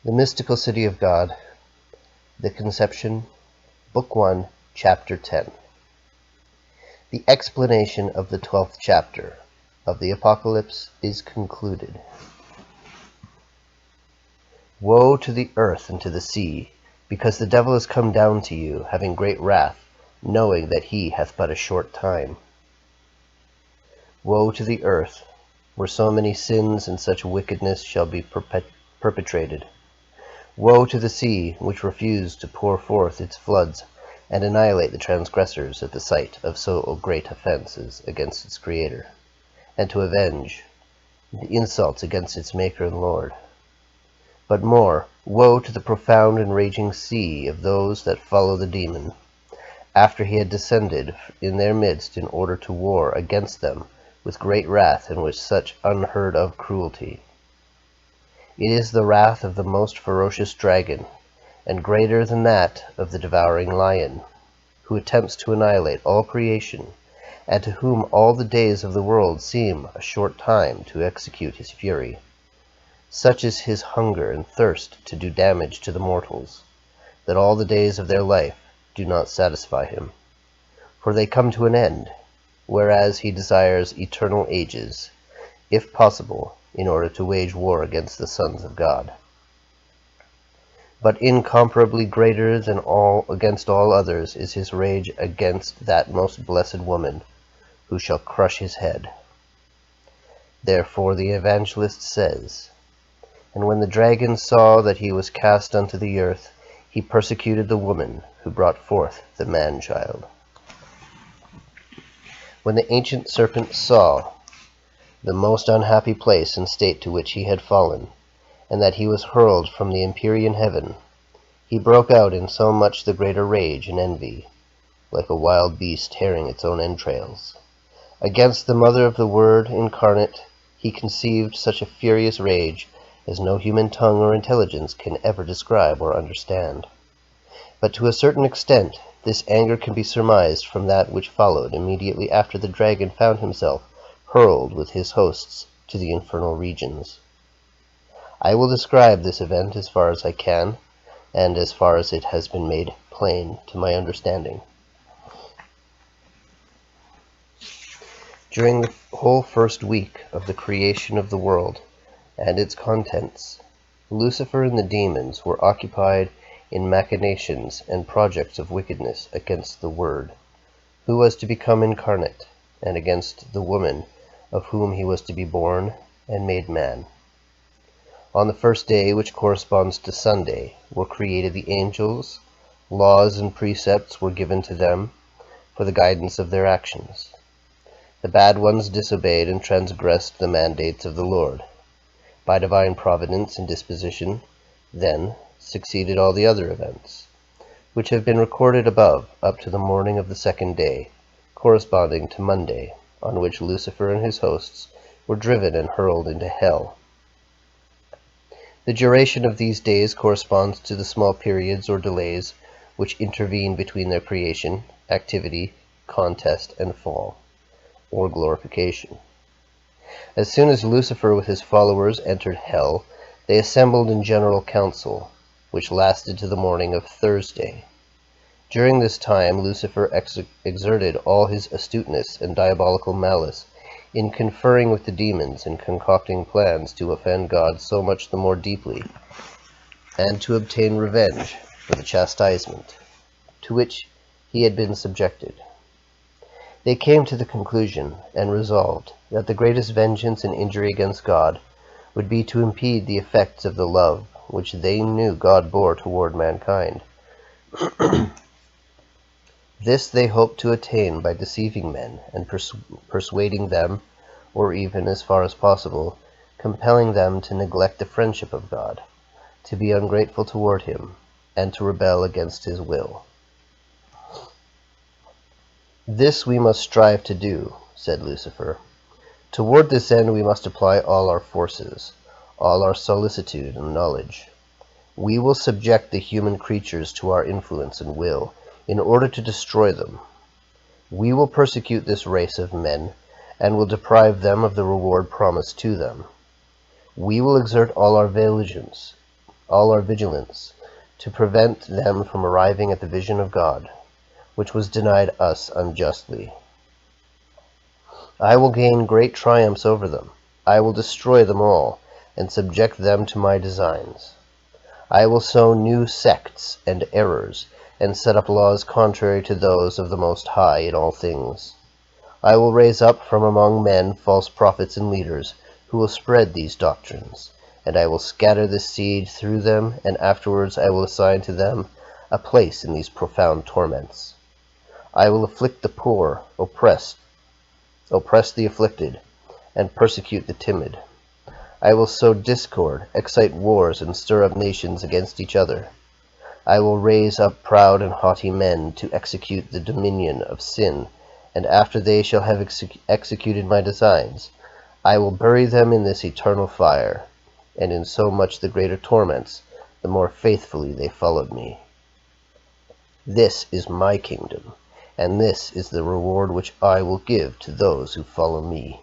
The Mystical City of God, The Conception, Book 1, Chapter 10. The explanation of the 12th chapter of the Apocalypse is concluded. Woe to the earth and to the sea, because the devil is come down to you, having great wrath, knowing that he hath but a short time. Woe to the earth, where so many sins and such wickedness shall be perpetrated. Woe to the sea, which refused to pour forth its floods, and annihilate the transgressors at the sight of so great offences against its Creator, and to avenge the insults against its Maker and Lord. But more, woe to the profound and raging sea of those that follow the demon, after he had descended in their midst in order to war against them with great wrath and with such unheard of cruelty. It is the wrath of the most ferocious dragon, and greater than that of the devouring lion, who attempts to annihilate all creation, and to whom all the days of the world seem a short time to execute his fury. Such is his hunger and thirst to do damage to the mortals, that all the days of their life do not satisfy him, for they come to an end, whereas he desires eternal ages, if possible, in order to wage war against the sons of God. But incomparably greater than against all others is his rage against that most blessed woman, who shall crush his head. Therefore the evangelist says, "And when the dragon saw that he was cast unto the earth, he persecuted the woman who brought forth the man-child." When the ancient serpent saw the most unhappy place and state to which he had fallen, and that he was hurled from the empyrean heaven, he broke out in so much the greater rage and envy, like a wild beast tearing its own entrails. Against the mother of the Word incarnate he conceived such a furious rage as no human tongue or intelligence can ever describe or understand. But to a certain extent this anger can be surmised from that which followed immediately after the dragon found himself hurled with his hosts to the infernal regions. I will describe this event as far as I can, and as far as it has been made plain to my understanding. During the whole first week of the creation of the world and its contents, Lucifer and the demons were occupied in machinations and projects of wickedness against the Word, who was to become incarnate, and against the woman of whom he was to be born and made man. On the first day, which corresponds to Sunday, were created the angels. Laws and precepts were given to them for the guidance of their actions. The bad ones disobeyed and transgressed the mandates of the Lord. By divine providence and disposition, then, succeeded all the other events, which have been recorded above, up to the morning of the second day, corresponding to Monday, on which Lucifer and his hosts were driven and hurled into hell. The duration of these days corresponds to the small periods or delays which intervene between their creation, activity, contest, and fall, or glorification. As soon as Lucifer with his followers entered hell, they assembled in general council, which lasted to the morning of Thursday. During this time Lucifer exerted all his astuteness and diabolical malice in conferring with the demons and concocting plans to offend God so much the more deeply, and to obtain revenge for the chastisement to which he had been subjected. They came to the conclusion and resolved that the greatest vengeance and injury against God would be to impede the effects of the love which they knew God bore toward mankind. This they hoped to attain by deceiving men and persuading them, or even, as far as possible, compelling them to neglect the friendship of God, to be ungrateful toward him, and to rebel against his will. "This we must strive to do," said Lucifer. "Toward this end we must apply all our forces, all our solicitude and knowledge. We will subject the human creatures to our influence and will, in order to destroy them. We will persecute this race of men, and will deprive them of the reward promised to them. We will exert all our vigilance all our vigilance, to prevent them from arriving at the vision of God, which was denied us unjustly. I will gain great triumphs over them. I will destroy them all, and subject them to my designs. I will sow new sects and errors, and set up laws contrary to those of the Most High in all things. I will raise up from among men false prophets and leaders, who will spread these doctrines, and I will scatter this seed through them, and afterwards I will assign to them a place in these profound torments. I will afflict the poor, oppress the afflicted, and persecute the timid. I will sow discord, excite wars, and stir up nations against each other. I will raise up proud and haughty men to execute the dominion of sin, and after they shall have executed my designs, I will bury them in this eternal fire, and in so much the greater torments, the more faithfully they followed me. This is my kingdom, and this is the reward which I will give to those who follow me.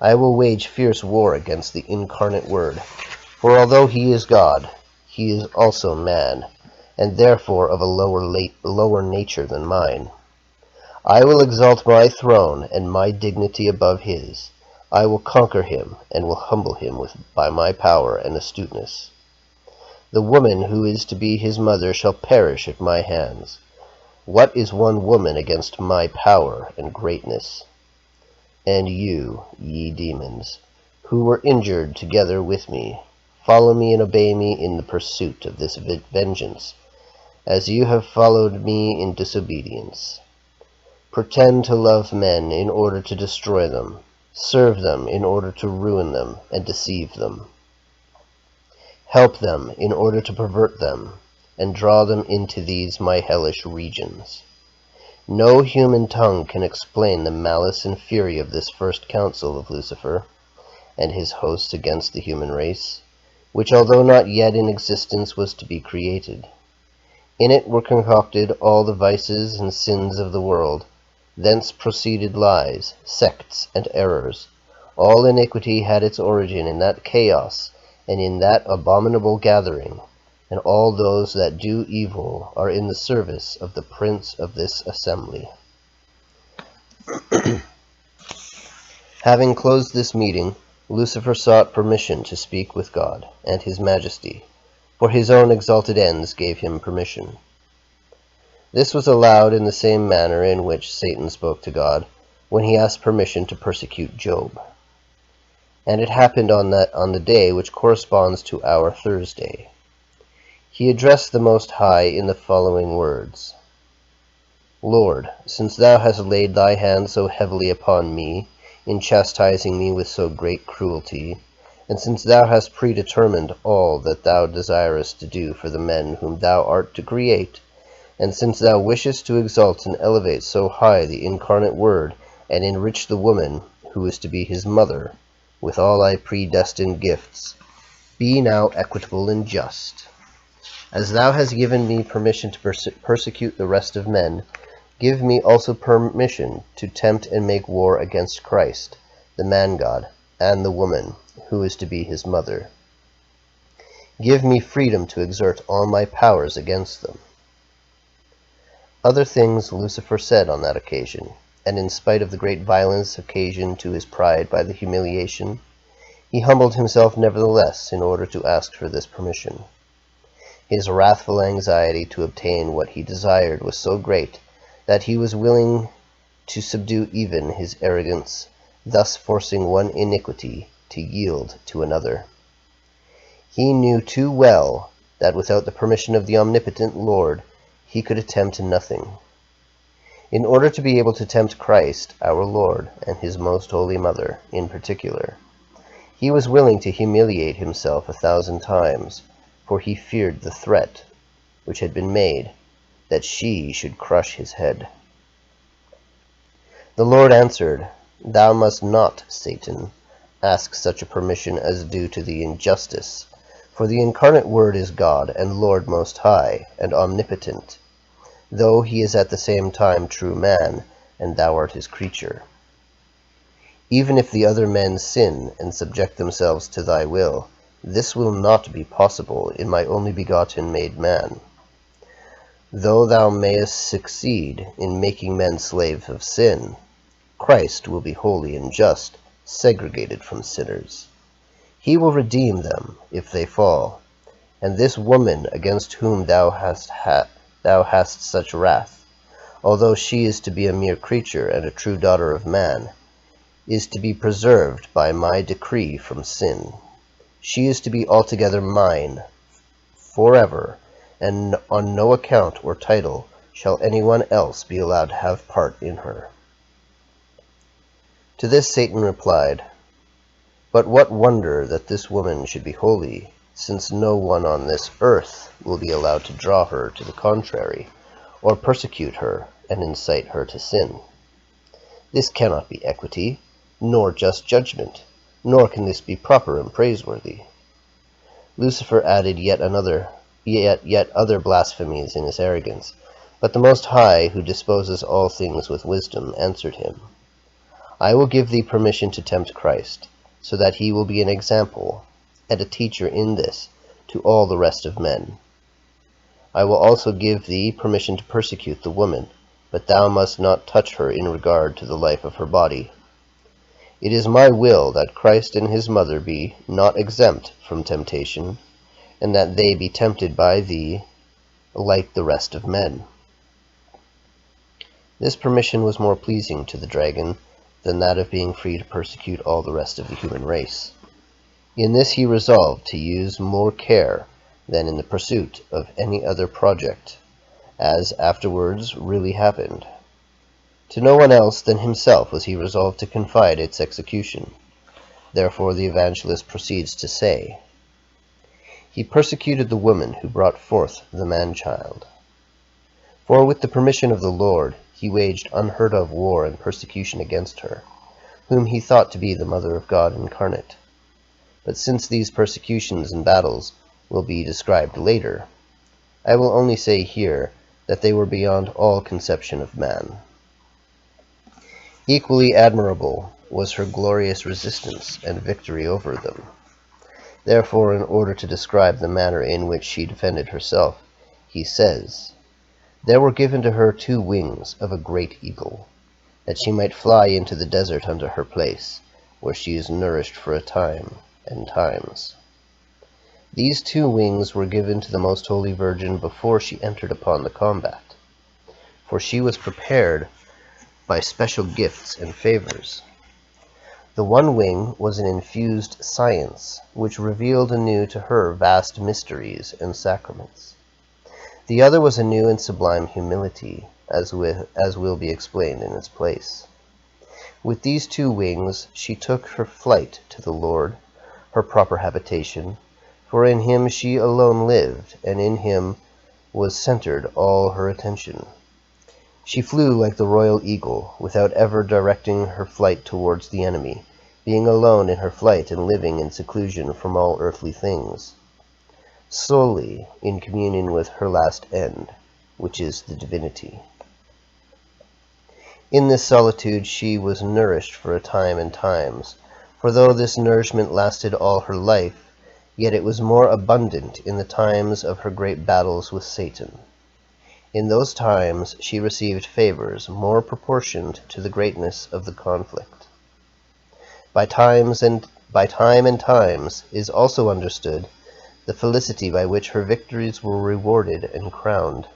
I will wage fierce war against the incarnate Word, for although he is God, he is also man, and therefore of a lower nature than mine. I will exalt my throne and my dignity above his. I will conquer him, and will humble him by my power and astuteness. The woman who is to be his mother shall perish at my hands. What is one woman against my power and greatness? And you, ye demons, who were injured together with me, follow me and obey me in the pursuit of this vengeance, as you have followed me in disobedience. Pretend to love men in order to destroy them, serve them in order to ruin them and deceive them. Help them in order to pervert them, and draw them into these my hellish regions. No human tongue can explain the malice and fury of this first council of Lucifer and his hosts against the human race, which although not yet in existence was to be created. In it were concocted all the vices and sins of the world, thence proceeded lies, sects, and errors. All iniquity had its origin in that chaos and in that abominable gathering, and all those that do evil are in the service of the prince of this assembly. Having closed this meeting, Lucifer sought permission to speak with God and his majesty, for his own exalted ends gave him permission. This was allowed in the same manner in which Satan spoke to God when he asked permission to persecute Job. And it happened on the day which corresponds to our Thursday. He addressed the Most High in the following words: Lord, since thou hast laid thy hand so heavily upon me, in chastising me with so great cruelty, and since thou hast predetermined all that thou desirest to do for the men whom thou art to create, and since thou wishest to exalt and elevate so high the incarnate Word, and enrich the woman, who is to be his mother, with all thy predestined gifts, be now equitable and just. As thou hast given me permission to persecute the rest of men, give me also permission to tempt and make war against Christ, the man-God, and the woman, who is to be his mother. Give me freedom to exert all my powers against them. Other things Lucifer said on that occasion, and in spite of the great violence occasioned to his pride by the humiliation, he humbled himself nevertheless in order to ask for this permission. His wrathful anxiety to obtain what he desired was so great that he was willing to subdue even his arrogance, thus forcing one iniquity to yield to another. He knew too well that without the permission of the omnipotent Lord, he could attempt nothing. In order to be able to tempt Christ, our Lord, and his most holy mother in particular, he was willing to humiliate himself 1,000 times, for he feared the threat which had been made, that she should crush his head. The Lord answered, Thou must not, Satan, ask such a permission as due to the injustice, for the incarnate Word is God and Lord Most High and omnipotent, though he is at the same time true man, and thou art his creature. Even if the other men sin and subject themselves to thy will, This will not be possible in my only begotten made man. Though thou mayest succeed in making men slaves of sin, Christ will be holy and just, segregated from sinners. He will redeem them if they fall. And this woman against whom thou hast such wrath, although she is to be a mere creature and a true daughter of man, is to be preserved by my decree from sin. She is to be altogether mine forever, and on no account or title shall anyone else be allowed to have part in her." To this Satan replied, "But what wonder that this woman should be holy, since no one on this earth will be allowed to draw her to the contrary, or persecute her and incite her to sin. This cannot be equity, nor just judgment, nor can this be proper and praiseworthy." Lucifer added yet other blasphemies in his arrogance, but the Most High, who disposes all things with wisdom, answered him, "I will give thee permission to tempt Christ, so that he will be an example and a teacher in this to all the rest of men. I will also give thee permission to persecute the woman, but thou must not touch her in regard to the life of her body. It is my will that Christ and his mother be not exempt from temptation, and that they be tempted by thee like the rest of men." This permission was more pleasing to the dragon than that of being free to persecute all the rest of the human race. In this he resolved to use more care than in the pursuit of any other project, as afterwards really happened. To no one else than himself was he resolved to confide its execution. Therefore the evangelist proceeds to say, "He persecuted the woman who brought forth the man-child. For with the permission of the Lord he waged unheard of war and persecution against her, whom he thought to be the mother of God incarnate. But since these persecutions and battles will be described later, I will only say here that they were beyond all conception of man. Equally admirable was her glorious resistance and victory over them. Therefore, in order to describe the manner in which she defended herself, he says, 'There were given to her 2 wings of a great eagle, that she might fly into the desert unto her place, where she is nourished for a time and times.' These 2 wings were given to the Most Holy Virgin before she entered upon the combat, for she was prepared by special gifts and favors. The one wing was an infused science, which revealed anew to her vast mysteries and sacraments. The other was a new and sublime humility, as will be explained in its place. With these 2 wings she took her flight to the Lord, her proper habitation, for in him she alone lived, and in him was centered all her attention. She flew like the royal eagle, without ever directing her flight towards the enemy, being alone in her flight and living in seclusion from all earthly things, solely in communion with her last end, which is the divinity. In this solitude she was nourished for a time and times, for though this nourishment lasted all her life, yet it was more abundant in the times of her great battles with Satan. In those times she received favors more proportioned to the greatness of the conflict. By time and times is also understood the felicity by which her victories were rewarded and crowned,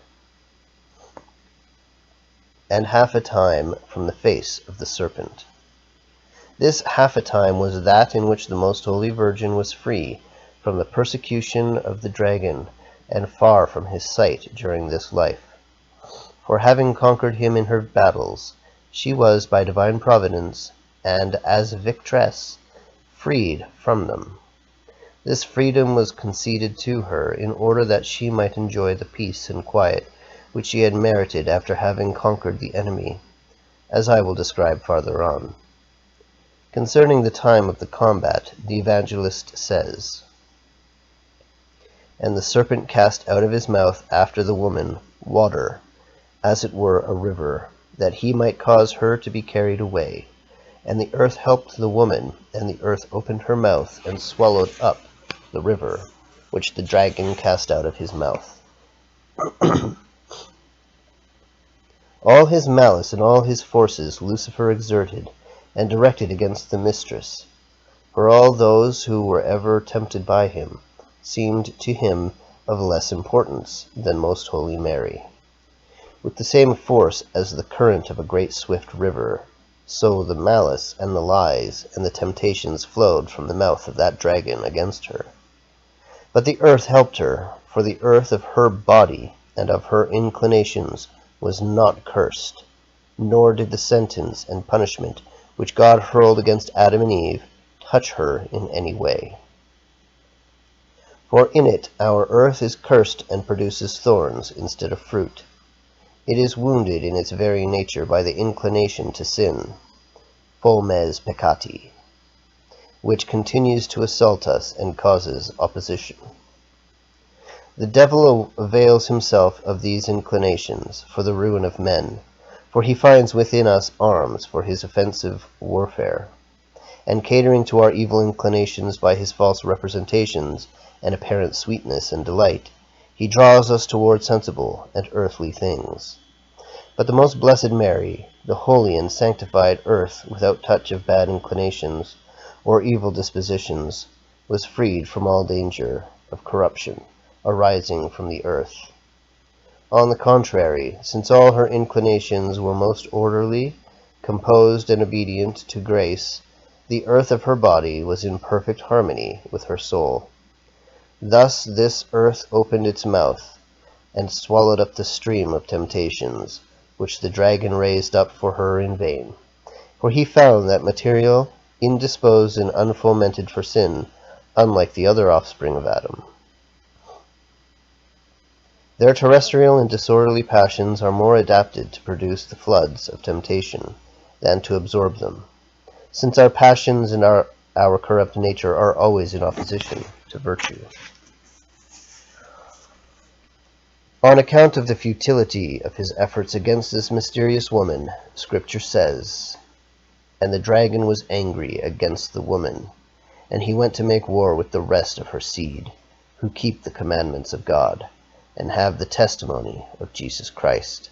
and half a time from the face of the serpent. This half a time was that in which the Most Holy Virgin was free from the persecution of the dragon and far from his sight during this life. For having conquered him in her battles, she was by divine providence, and as victress, freed from them. This freedom was conceded to her in order that she might enjoy the peace and quiet which she had merited after having conquered the enemy, as I will describe farther on. Concerning the time of the combat, the evangelist says, "And the serpent cast out of his mouth after the woman water, as it were a river, that he might cause her to be carried away. And the earth helped the woman, and the earth opened her mouth and swallowed up the river, which the dragon cast out of his mouth. All his malice and all his forces Lucifer exerted and directed against the mistress, for all those who were ever tempted by him seemed to him of less importance than Most Holy Mary. With the same force as the current of a great swift river, so the malice and the lies and the temptations flowed from the mouth of that dragon against her. But the earth helped her, for the earth of her body and of her inclinations was not cursed, nor did the sentence and punishment which God hurled against Adam and Eve touch her in any way. For in it our earth is cursed and produces thorns instead of fruit. It is wounded in its very nature by the inclination to sin, fomes peccati, which continues to assault us and causes opposition. The devil avails himself of these inclinations for the ruin of men, for he finds within us arms for his offensive warfare, and catering to our evil inclinations by his false representations and apparent sweetness and delight, he draws us toward sensible and earthly things. But the most blessed Mary, the holy and sanctified earth without touch of bad inclinations or evil dispositions, was freed from all danger of corruption arising from the earth. On the contrary, since all her inclinations were most orderly, composed, and obedient to grace, the earth of her body was in perfect harmony with her soul. Thus this earth opened its mouth, and swallowed up the stream of temptations, which the dragon raised up for her in vain. For he found that material, indisposed and unfomented for sin, unlike the other offspring of Adam. Their terrestrial and disorderly passions are more adapted to produce the floods of temptation than to absorb them, since our passions and our corrupt nature are always in opposition to virtue. On account of the futility of his efforts against this mysterious woman, Scripture says, "And the dragon was angry against the woman, and he went to make war with the rest of her seed, who keep the commandments of God, and have the testimony of Jesus Christ."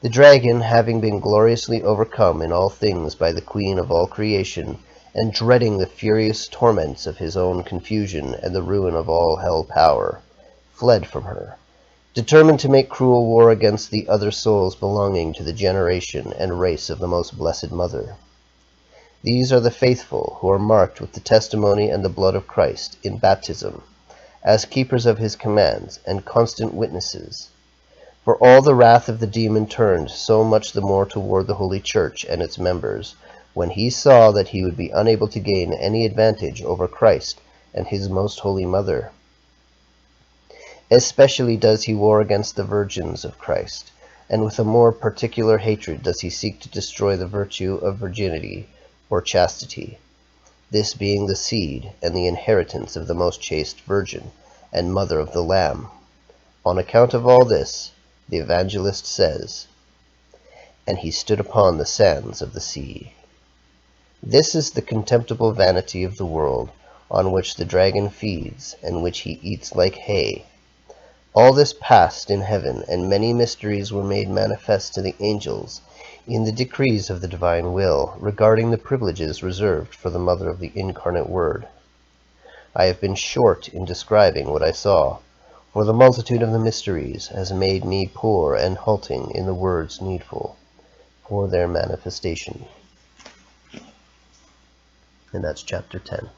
The dragon, having been gloriously overcome in all things by the Queen of all creation, and dreading the furious torments of his own confusion and the ruin of all hell power, fled from her, determined to make cruel war against the other souls belonging to the generation and race of the most blessed Mother. These are the faithful who are marked with the testimony and the blood of Christ in baptism, as keepers of his commands and constant witnesses. For all the wrath of the demon turned so much the more toward the Holy Church and its members, when he saw that he would be unable to gain any advantage over Christ and his most holy Mother. Especially does he war against the virgins of Christ, and with a more particular hatred does he seek to destroy the virtue of virginity or chastity, this being the seed and the inheritance of the most chaste Virgin and Mother of the Lamb. On account of all this, the evangelist says, "And he stood upon the sands of the sea." This is the contemptible vanity of the world, on which the dragon feeds, and which he eats like hay. All this passed in heaven, and many mysteries were made manifest to the angels in the decrees of the divine will, regarding the privileges reserved for the Mother of the Incarnate Word. I have been short in describing what I saw, for the multitude of the mysteries has made me poor and halting in the words needful for their manifestation. And that's chapter 10.